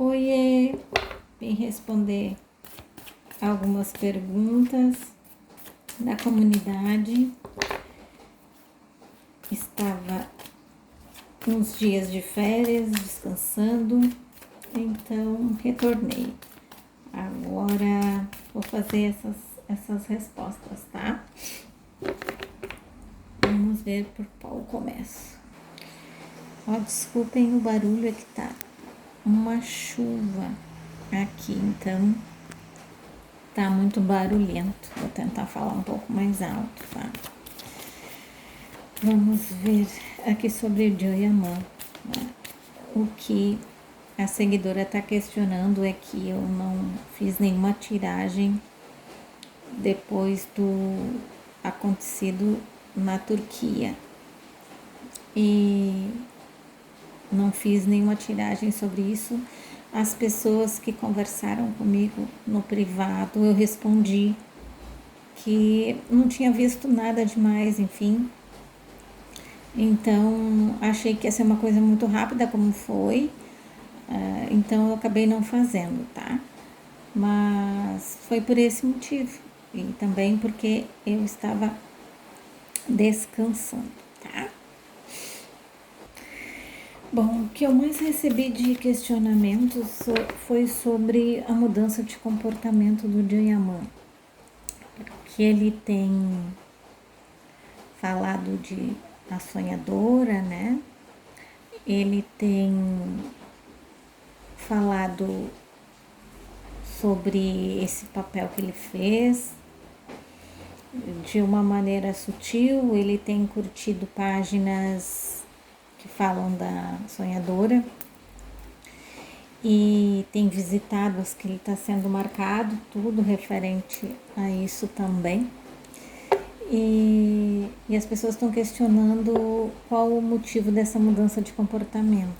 Oiê, vim responder algumas perguntas da comunidade. Estava uns dias de férias, descansando, então retornei. Agora vou fazer essas respostas, tá? Vamos ver por qual começo. Desculpem o barulho, é que tá uma chuva aqui, então tá muito barulhento. Vou tentar falar um pouco mais alto, tá? Vamos ver aqui sobre o Joyaman, né? O que a seguidora tá questionando é que eu não fiz nenhuma tiragem depois do acontecido na Turquia. E não fiz nenhuma tiragem sobre isso. As pessoas que conversaram comigo no privado, eu respondi que não tinha visto nada demais, enfim. Então, achei que ia ser uma coisa muito rápida, como foi. Então, eu acabei não fazendo, tá? Mas foi por esse motivo. E também porque eu estava descansando, tá? Bom, o que eu mais recebi de questionamentos foi sobre a mudança de comportamento do Joyaman. Que ele tem falado de a sonhadora, né? Ele tem falado sobre esse papel que ele fez de uma maneira sutil. Ele tem curtido páginas que falam da sonhadora e tem visitado as que ele está sendo marcado, tudo referente a isso também. E as pessoas estão questionando qual o motivo dessa mudança de comportamento.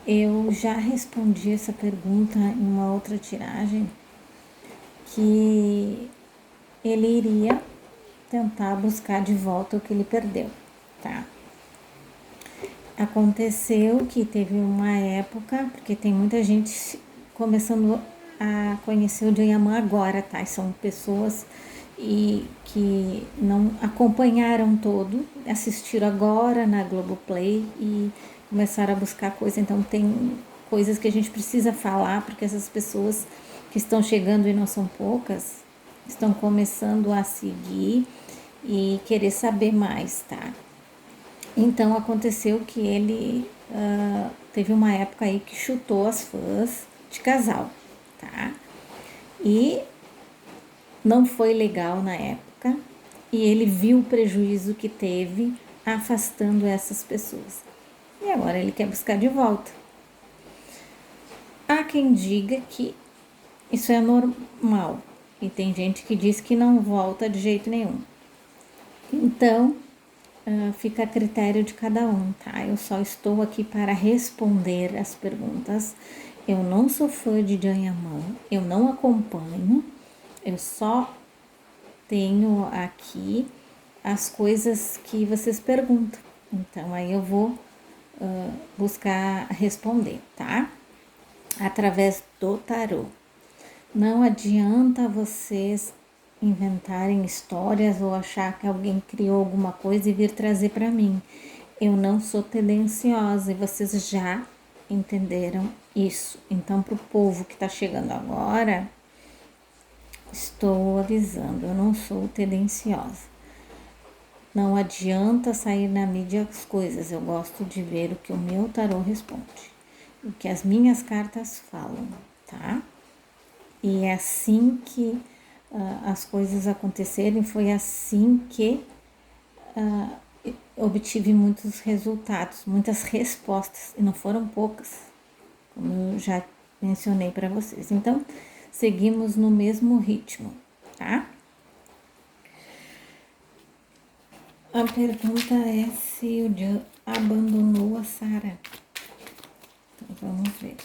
Eu já respondi essa pergunta em uma outra tiragem, que ele iria tentar buscar de volta o que ele perdeu, tá? Aconteceu que teve uma época, porque tem muita gente começando a conhecer o Joyaman agora, tá? São pessoas que não acompanharam todo, assistiram agora na Globoplay e começaram a buscar coisa. Então tem coisas que a gente precisa falar, porque essas pessoas que estão chegando, e não são poucas, estão começando a seguir e querer saber mais, tá? Então aconteceu que ele teve uma época aí que chutou as fãs de casal, tá? E não foi legal na época, e ele viu o prejuízo que teve afastando essas pessoas. E agora ele quer buscar de volta. Há quem diga que isso é normal, e tem gente que diz que não volta de jeito nenhum. Então, fica a critério de cada um, tá? Eu só estou aqui para responder as perguntas. Eu não sou fã de Joyaman, eu não acompanho, eu só tenho aqui as coisas que vocês perguntam. Então, aí eu vou buscar responder, tá? Através do tarô. Não adianta vocês inventarem histórias ou achar que alguém criou alguma coisa e vir trazer para mim. Eu não sou tendenciosa e vocês já entenderam isso. Então, para o povo que está chegando agora, estou avisando, eu não sou tendenciosa. Não adianta sair na mídia as coisas, eu gosto de ver o que o meu tarô responde, o que as minhas cartas falam, tá? E é assim que as coisas acontecerem, foi assim que obtive muitos resultados, muitas respostas, e não foram poucas, como eu já mencionei para vocês. Então, seguimos no mesmo ritmo, tá? A pergunta é se o Jan abandonou a Sara. Então, vamos ver.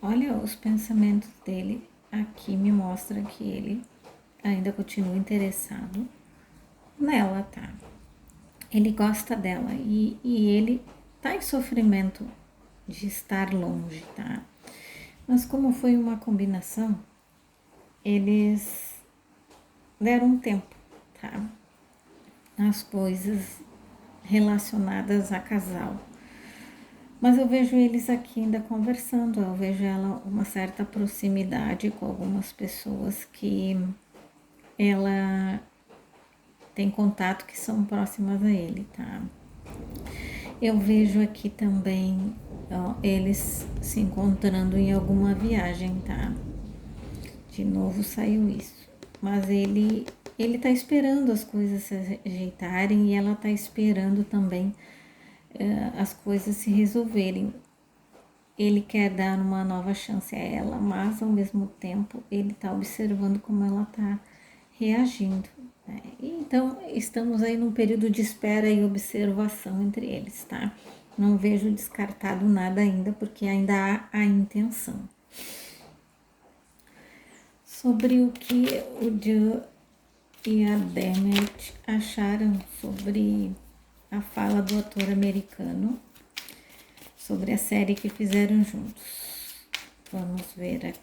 olha os pensamentos dele. Aqui me mostra que ele ainda continua interessado nela, tá? Ele gosta dela e ele tá em sofrimento de estar longe, tá? Mas como foi uma combinação, eles deram um tempo, tá? As coisas relacionadas a casal. Mas eu vejo eles aqui ainda conversando, eu vejo ela uma certa proximidade com algumas pessoas que ela tem contato que são próximas a ele, tá? Eu vejo aqui também ó, eles se encontrando em alguma viagem, tá? De novo saiu isso. Mas ele tá esperando as coisas se ajeitarem e ela tá esperando também as coisas se resolverem. Ele quer dar uma nova chance a ela, mas ao mesmo tempo ele tá observando como ela tá reagindo. Né? Então estamos aí num período de espera e observação entre eles, tá? Não vejo descartado nada ainda, porque ainda há a intenção. Sobre o que o Joe e a Demet acharam sobre a fala do ator americano, sobre a série que fizeram juntos. Vamos ver aqui.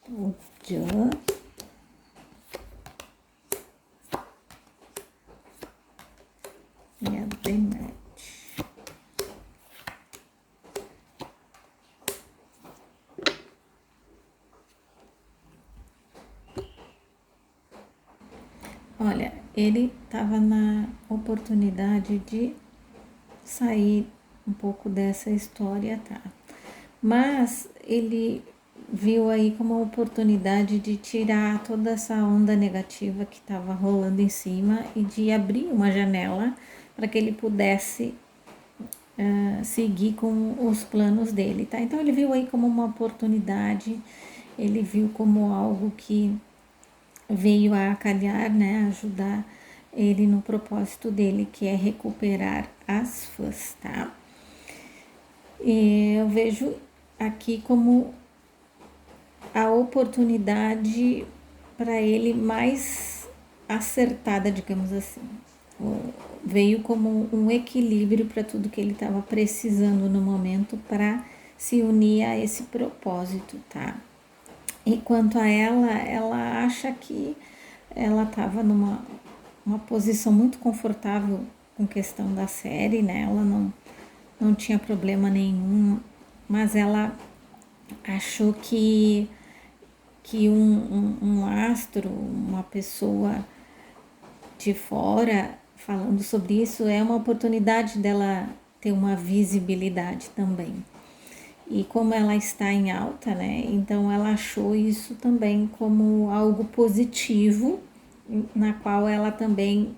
O Joe e a Demet. Olha, ele estava na oportunidade de sair um pouco dessa história, tá? Mas ele viu aí como uma oportunidade de tirar toda essa onda negativa que estava rolando em cima e de abrir uma janela para que ele pudesse seguir com os planos dele, tá? Então ele viu aí como uma oportunidade, ele viu como algo que veio a calhar, né, ajudar ele no propósito dele, que é recuperar as fãs, tá? E eu vejo aqui como a oportunidade para ele mais acertada, digamos assim. Veio como um equilíbrio para tudo que ele estava precisando no momento para se unir a esse propósito, tá? E quanto a ela, ela acha que ela estava numa uma posição muito confortável com questão da série, né? Ela não tinha problema nenhum, mas ela achou que um astro, uma pessoa de fora falando sobre isso é uma oportunidade dela ter uma visibilidade também. E como ela está em alta, né? Então ela achou isso também como algo positivo, na qual ela também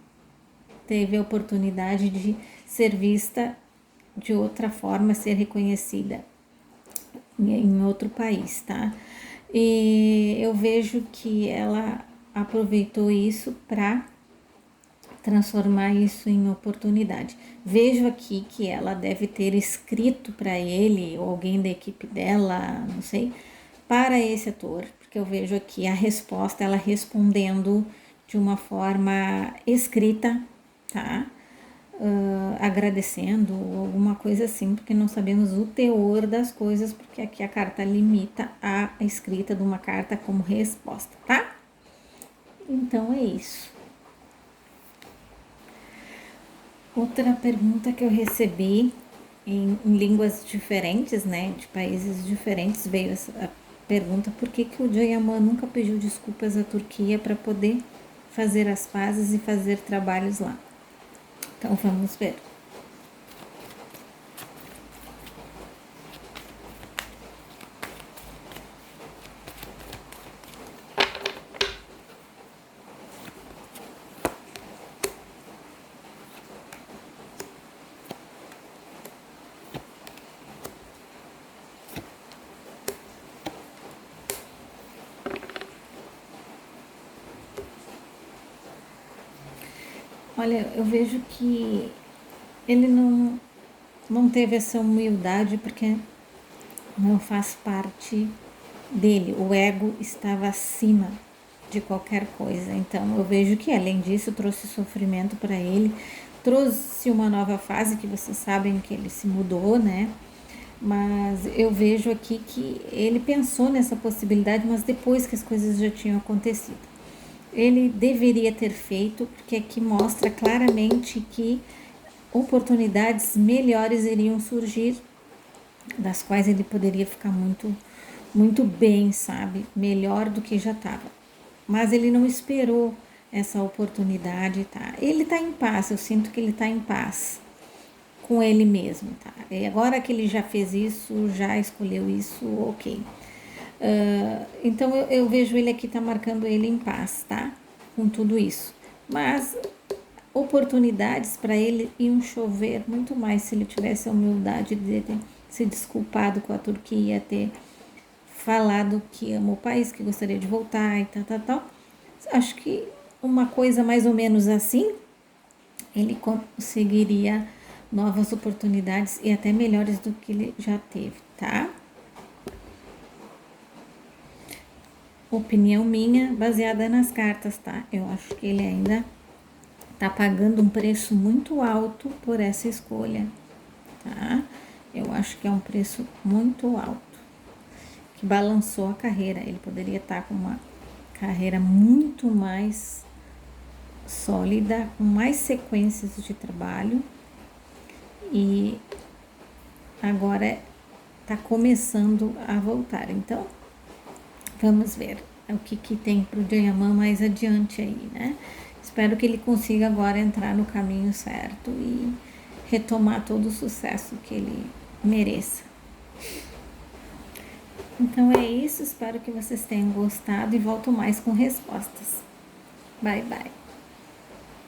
teve a oportunidade de ser vista de outra forma, ser reconhecida em outro país, tá? E eu vejo que ela aproveitou isso para transformar isso em oportunidade. Vejo aqui que ela deve ter escrito para ele ou alguém da equipe dela, não sei, para esse ator, porque eu vejo aqui a resposta, ela respondendo de uma forma escrita, tá? Agradecendo alguma coisa assim, porque não sabemos o teor das coisas, porque aqui a carta limita a escrita de uma carta como resposta, tá? Então é isso. Outra pergunta que eu recebi em línguas diferentes, né, de países diferentes, veio essa pergunta: por que o Jayaman nunca pediu desculpas à Turquia para poder fazer as pazes e fazer trabalhos lá? Então vamos ver. Olha, eu vejo que ele não teve essa humildade porque não faz parte dele. O ego estava acima de qualquer coisa. Então eu vejo que além disso trouxe sofrimento para ele, trouxe uma nova fase que vocês sabem que ele se mudou, né? Mas eu vejo aqui que ele pensou nessa possibilidade, mas depois que as coisas já tinham acontecido. Ele deveria ter feito, porque aqui mostra claramente que oportunidades melhores iriam surgir, das quais ele poderia ficar muito bem, sabe? Melhor do que já estava. Mas ele não esperou essa oportunidade, tá? Ele tá em paz, eu sinto que ele tá em paz com ele mesmo, tá? E agora que ele já fez isso, já escolheu isso, ok. Então eu vejo ele aqui, tá marcando ele em paz, tá? Com tudo isso. Mas oportunidades para ele iam chover muito mais se ele tivesse a humildade de ter se desculpado com a Turquia, ter falado que ama o país, que gostaria de voltar e tal. Acho que uma coisa mais ou menos assim, ele conseguiria novas oportunidades e até melhores do que ele já teve, tá? Opinião minha baseada nas cartas, tá? Eu acho que ele ainda tá pagando um preço muito alto por essa escolha, tá? Eu acho que é um preço muito alto, que balançou a carreira. Ele poderia estar com uma carreira muito mais sólida, com mais sequências de trabalho, e agora está começando a voltar. Então, vamos ver o que tem para o Jayaman mais adiante aí, né? Espero que ele consiga agora entrar no caminho certo e retomar todo o sucesso que ele mereça. Então é isso, espero que vocês tenham gostado e volto mais com respostas. Bye, bye.